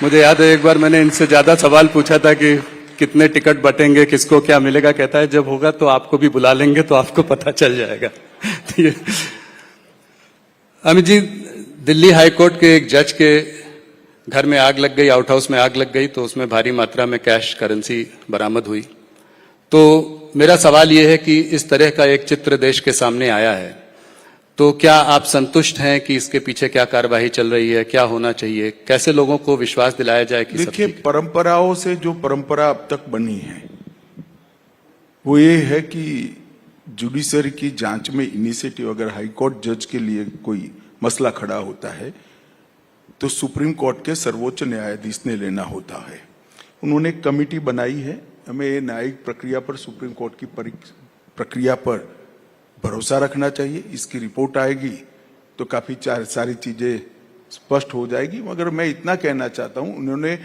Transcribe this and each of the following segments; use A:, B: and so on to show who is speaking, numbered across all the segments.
A: मुझे याद है एक बार मैंने इनसे ज्यादा सवाल पूछा था कि कितने टिकट बटेंगे, किसको क्या मिलेगा। कहता है जब होगा तो आपको भी बुला लेंगे तो आपको पता चल जाएगा। अमित जी, दिल्ली हाई कोर्ट के एक जज के घर में आग लग गई, आउट हाउस में आग लग गई, तो उसमें भारी मात्रा में कैश करेंसी बरामद हुई। तो मेरा सवाल यह है कि इस तरह का एक चित्र देश के सामने आया है, तो क्या आप संतुष्ट हैं कि इसके पीछे क्या कार्यवाही चल रही है, क्या होना चाहिए, कैसे लोगों को विश्वास दिलाया जाए कि
B: देखिए, परंपराओं से जो परंपरा अब तक बनी है वो ये है कि जुडिशरी की जांच में इनिशिएटिव, अगर हाई कोर्ट जज के लिए कोई मसला खड़ा होता है तो सुप्रीम कोर्ट के सर्वोच्च न्यायाधीश ने लेना होता है। उन्होंने एक कमेटी बनाई है। हमें ये न्यायिक प्रक्रिया पर, सुप्रीम कोर्ट की प्रक्रिया पर भरोसा रखना चाहिए। इसकी रिपोर्ट आएगी तो काफी सारी चीजें स्पष्ट हो जाएगी। मगर मैं इतना कहना चाहता हूं, उन्होंने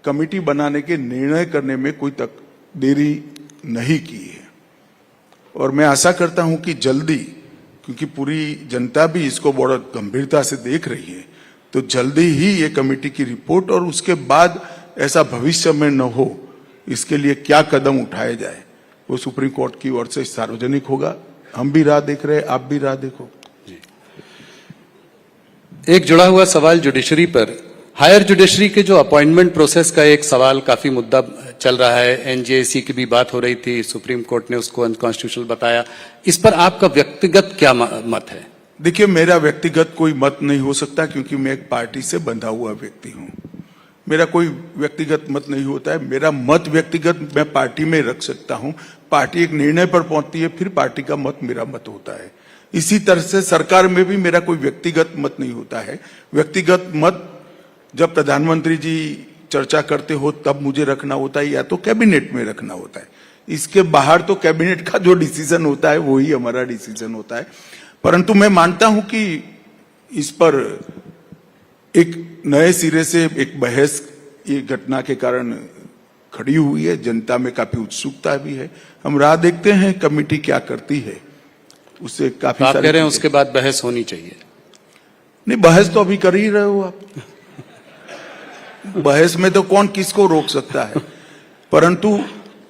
B: कमेटी बनाने के निर्णय करने में कोई तक देरी नहीं की है और मैं आशा करता हूं कि जल्दी, क्योंकि पूरी जनता भी इसको बड़ा गंभीरता से देख रही है, तो जल्दी ही ये कमेटी की रिपोर्ट और उसके बाद ऐसा भविष्य में न हो, इसके लिए क्या कदम उठाए जाए वो सुप्रीम कोर्ट की ओर से सार्वजनिक होगा। हम भी राह देख रहे हैं, आप भी राह देखो।
A: एक जुड़ा हुआ सवाल जुडिशरी पर, हायर जुडिशरी के जो अपॉइंटमेंट प्रोसेस का एक सवाल काफी मुद्दा चल रहा है। एनजेएसी की भी बात हो रही थी, सुप्रीम कोर्ट ने उसको अनकॉन्स्टिट्यूशनल बताया। इस पर आपका व्यक्तिगत क्या मत है?
B: देखिए, मेरा व्यक्तिगत कोई मत नहीं हो सकता क्योंकि मैं एक पार्टी से बंधा हुआ व्यक्ति हूं। मेरा कोई व्यक्तिगत मत नहीं होता है। मेरा मत व्यक्तिगत मैं पार्टी में रख सकता हूं। पार्टी एक निर्णय पर पहुंचती है, फिर पार्टी का मत मेरा मत होता है। इसी तरह से सरकार में भी मेरा कोई व्यक्तिगत मत नहीं होता है। व्यक्तिगत मत जब प्रधानमंत्री जी चर्चा करते हो तब मुझे रखना होता है या तो कैबिनेट में रखना होता है। इसके बाहर तो कैबिनेट का जो डिसीजन होता है वही हमारा डिसीजन होता है। परंतु मैं मानता हूं कि इस पर एक नए सिरे से एक बहस ये घटना के कारण खड़ी हुई है। जनता में काफी उत्सुकता भी है। हम राह देखते हैं कमेटी क्या करती है, उससे काफी
A: आप कह रहे हैं उसके बाद बहस होनी चाहिए?
B: नहीं, बहस तो अभी कर ही रहे हो आप। बहस में तो कौन किसको रोक सकता है, परंतु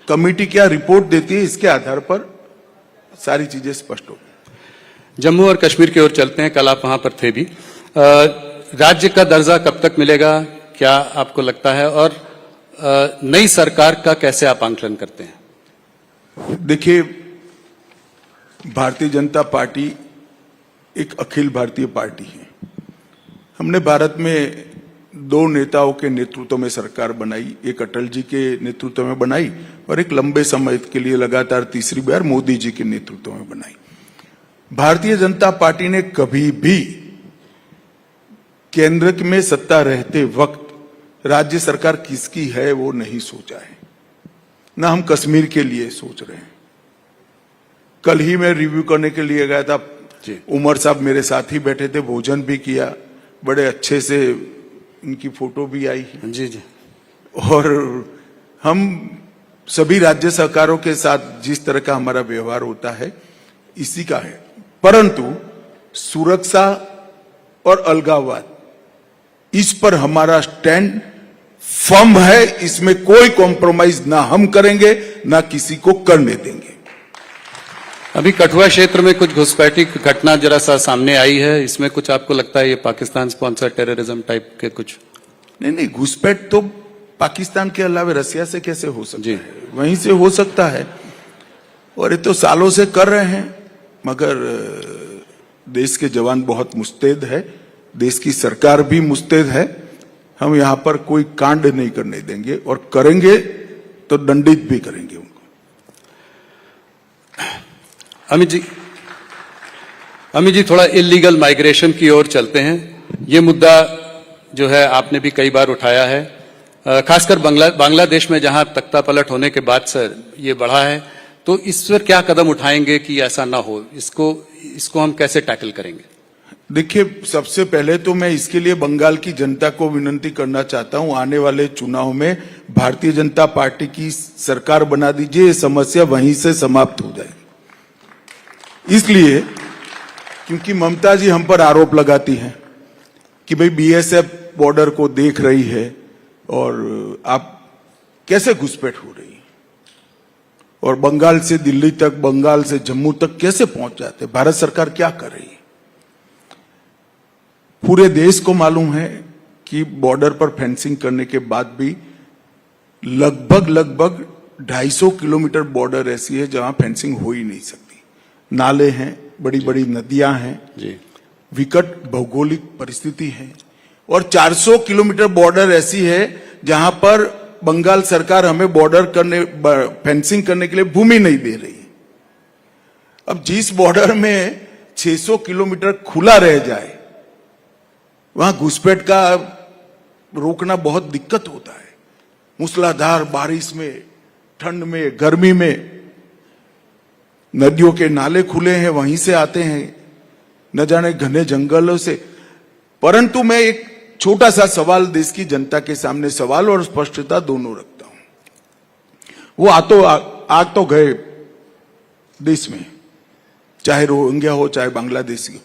B: कमेटी क्या रिपोर्ट देती है इसके आधार पर सारी चीजें स्पष्ट हो।
A: जम्मू और कश्मीर की ओर चलते हैं। कल आप वहां पर थे भी। राज्य का दर्जा कब तक मिलेगा, क्या आपको लगता है, और नई सरकार का कैसे आप आंकलन करते हैं?
B: देखिए, भारतीय जनता पार्टी एक अखिल भारतीय पार्टी है। हमने भारत में दो नेताओं के नेतृत्व में सरकार बनाई। एक अटल जी के नेतृत्व में बनाई और एक लंबे समय के लिए लगातार तीसरी बार मोदी जी के नेतृत्व में बनाई। भारतीय जनता पार्टी ने कभी भी केंद्र में सत्ता रहते वक्त राज्य सरकार किसकी है वो नहीं सोचा है, ना हम कश्मीर के लिए सोच रहे हैं। कल ही मैं रिव्यू करने के लिए गया था। उमर साहब मेरे साथ ही बैठे थे, भोजन भी किया, बड़े अच्छे से इनकी फोटो भी आई है।
A: जी जी।
B: और हम सभी राज्य सरकारों के साथ जिस तरह का हमारा व्यवहार होता है इसी का है। परंतु सुरक्षा और अलगाववाद, इस पर हमारा स्टैंड फर्म है। इसमें कोई कॉम्प्रोमाइज ना हम करेंगे ना किसी को करने देंगे।
A: अभी कठुआ क्षेत्र में कुछ घुसपैठी घटना जरा सा सामने आई है, इसमें कुछ आपको लगता है ये पाकिस्तान स्पॉन्सर टेररिज्म टाइप के कुछ?
B: नहीं, घुसपैठ तो पाकिस्तान के अलावा रसिया से कैसे हो सकता है? वहीं से हो सकता है और ये तो सालों से कर रहे हैं। मगर देश के जवान बहुत मुस्तैद है, देश की सरकार भी मुस्तैद है। हम यहां पर कोई कांड नहीं करने देंगे और करेंगे तो दंडित भी करेंगे उनको।
A: अमित जी, थोड़ा इलीगल माइग्रेशन की ओर चलते हैं। ये मुद्दा जो है आपने भी कई बार उठाया है, खासकर बांग्लादेश में जहां तख्ता पलट होने के बाद सर ये बढ़ा है, तो इस पर क्या कदम उठाएंगे कि ऐसा ना हो? इसको हम कैसे टैकल करेंगे?
B: देखिए, सबसे पहले तो मैं इसके लिए बंगाल की जनता को विनती करना चाहता हूं, आने वाले चुनाव में भारतीय जनता पार्टी की सरकार बना दीजिए, ये समस्या वहीं से समाप्त हो जाए। इसलिए क्योंकि ममता जी हम पर आरोप लगाती हैं कि भाई बीएसएफ बॉर्डर को देख रही है और आप कैसे घुसपैठ हो रही है और बंगाल से दिल्ली तक, बंगाल से जम्मू तक कैसे पहुंच जाते, भारत सरकार क्या कर रही है। पूरे देश को मालूम है कि बॉर्डर पर फेंसिंग करने के बाद भी लगभग 250 किलोमीटर बॉर्डर ऐसी है जहां फेंसिंग हो ही नहीं सकती। नाले हैं, बड़ी बड़ी नदियां हैं
A: जी,
B: विकट भौगोलिक परिस्थिति है और 400 किलोमीटर बॉर्डर ऐसी है जहां पर बंगाल सरकार हमें बॉर्डर करने, फेंसिंग करने के लिए भूमि नहीं दे रही है। अब जिस बॉर्डर में 600 किलोमीटर खुला रह जाए वहां घुसपैठ का रोकना बहुत दिक्कत होता है। मूसलाधार बारिश में, ठंड में, गर्मी में नदियों के नाले खुले हैं, वहीं से आते हैं, न जाने घने जंगलों से। परंतु मैं एक छोटा सा सवाल देश की जनता के सामने, सवाल और स्पष्टता दोनों रखता हूं। वो आग तो गए देश में, चाहे रोहिंग्या हो चाहे बांग्लादेशी हो,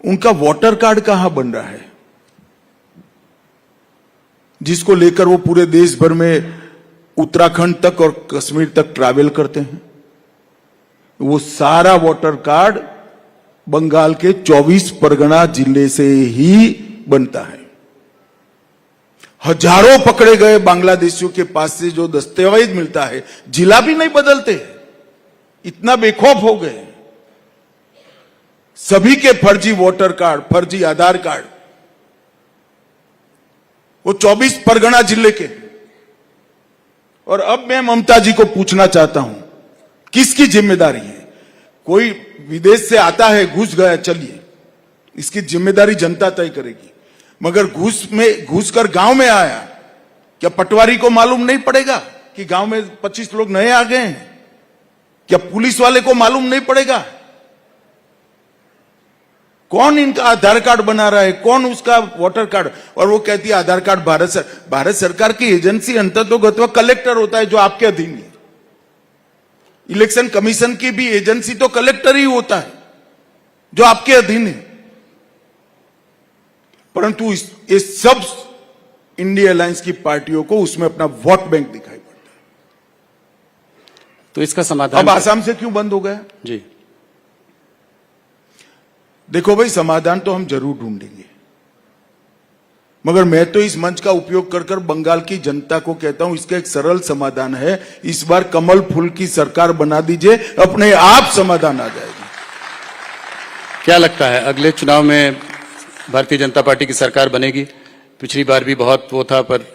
B: उनका वोटर कार्ड कहां बन रहा है जिसको लेकर वो पूरे देश भर में उत्तराखंड तक और कश्मीर तक ट्रैवल करते हैं। वो सारा वोटर कार्ड बंगाल के 24 परगना जिले से ही बनता है। हजारों पकड़े गए बांग्लादेशियों के पास से जो दस्तावेज मिलता है, जिला भी नहीं बदलते, इतना बेखौफ हो गए। सभी के फर्जी वोटर कार्ड, फर्जी आधार कार्ड, वो 24 परगना जिले के। और अब मैं ममता जी को पूछना चाहता हूं, किसकी जिम्मेदारी है? कोई विदेश से आता है, घुस गया, चलिए, इसकी जिम्मेदारी जनता तय करेगी। मगर घुस कर गांव में आया, क्या पटवारी को मालूम नहीं पड़ेगा कि गांव में 25 लोग नए आ गए हैं? क्या पुलिस वाले को मालूम नहीं पड़ेगा? कौन इनका आधार कार्ड बना रहा है, कौन उसका वोटर कार्ड? और वो कहती है आधार कार्ड भारत सरकार की एजेंसी अंततोगत्वा कलेक्टर होता है जो आपके अधीन है। इलेक्शन कमीशन की भी एजेंसी तो कलेक्टर ही होता है जो आपके अधीन है। परंतु ये सब इंडिया अलायंस की पार्टियों को उसमें अपना वोट बैंक दिखाई पड़ता है।
A: तो इसका समाधान
B: अब आसाम से क्यों बंद हो गया?
A: जी,
B: देखो भाई, समाधान तो हम जरूर ढूंढेंगे, मगर मैं तो इस मंच का उपयोग कर बंगाल की जनता को कहता हूं, इसका एक सरल समाधान है। इस बार कमल फूल की सरकार बना दीजिए, अपने आप समाधान आ जाएगा।
A: क्या लगता है अगले चुनाव में भारतीय जनता पार्टी की सरकार बनेगी? पिछली बार भी बहुत वो था, पर